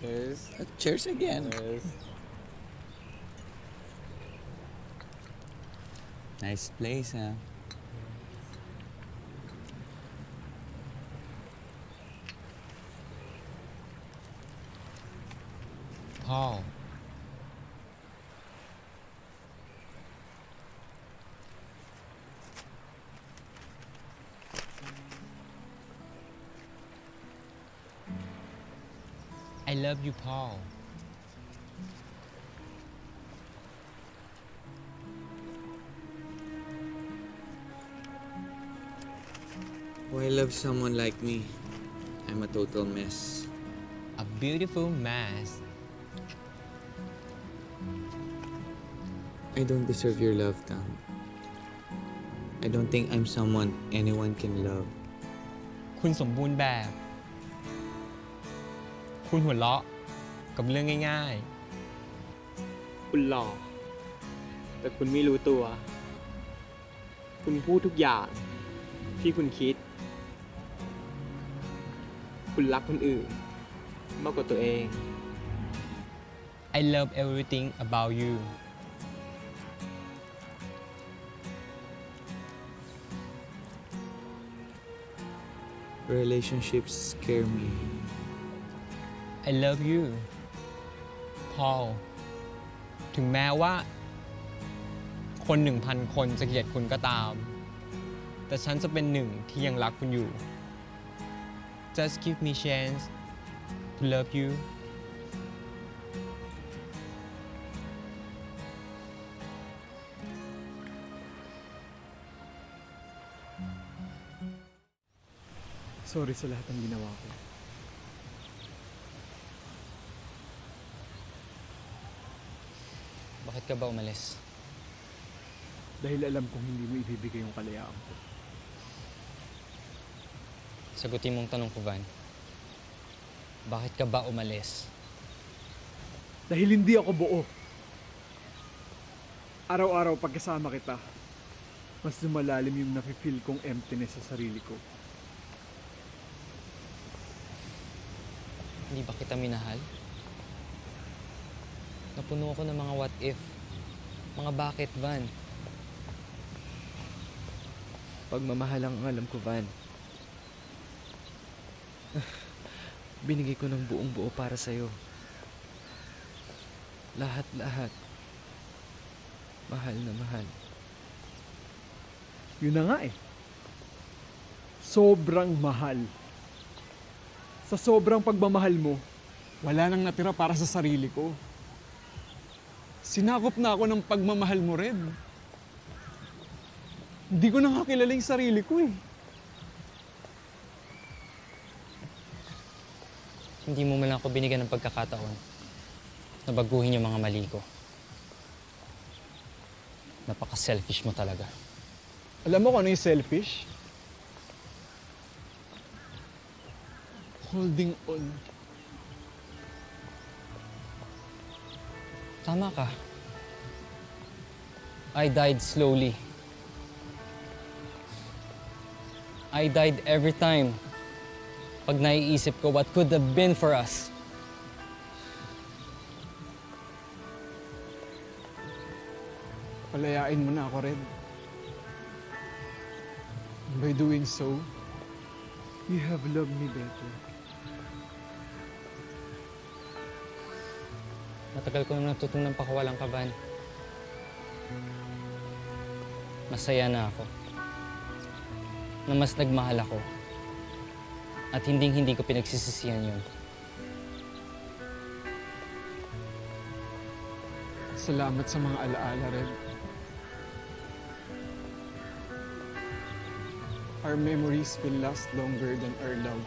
Cheers. Cheers again. Cheers. Nice place, huh? Paul. I love you, Paul. Why love someone like me? I'm a total mess. A beautiful mess. I don't deserve your love, Tam. I don't think I'm someone anyone can love. คุณสมบูรณ์แบบ คุณหัวเราะกับเรื่องง่าย คุณหล่อแต่คุณไม่รู้ตัว คุณพูดทุกอย่างที่คุณคิด คุณรักคนอื่นมากกว่าตัวเอง ๆ I love everything about you. Relationships scare me. I love you, Paul. ถึงแม้ว่าคน 1,000 คนจะเกลียดคุณก็ตาม แต่ฉันจะเป็นหนึ่งที่ยังรักคุณอยู่ Just give me chance to love you. Sorry sa lahat ng ginawa ko. Bakit ka ba umalis? Dahil alam kong hindi mo ibibigay yung kalayaan ko. Sagutin mong tanong ko, Van. Bakit ka ba umalis? Dahil hindi ako buo. Araw-araw pagkasama kita, mas lumalalim yung nafe-feel kong emptiness sa sarili ko. Hindi ba kita minahal? Napuno ako ng mga what if. Mga bakit, Van? Pagmamahal ang alam ko, Van. Binigay ko ng buong buo para sa'yo. Lahat-lahat. Mahal na mahal. Yun na nga eh. Sobrang mahal. Sa sobrang pagmamahal mo, wala nang natira para sa sarili ko. Sinakop na ako ng pagmamahal mo rin. Hindi ko na kakilala yung sarili ko eh. Hindi mo man ako binigyan ng pagkakataon na baguhin yung mga mali ko. Napaka-selfish mo talaga. Alam mo kung ano yung selfish? Holding on. Tama ka. I died slowly. I died every time pag naiisip ko what could have been for us. Palayain mo na ako rin. By doing so, you have loved me better. Matagal ko naman natutunang pakawalang ka, Van. Masaya na ako. Na mas nagmahal ako. At hindi ko pinagsisisihan yun. Salamat sa mga alaala rin. Our memories will last longer than our love.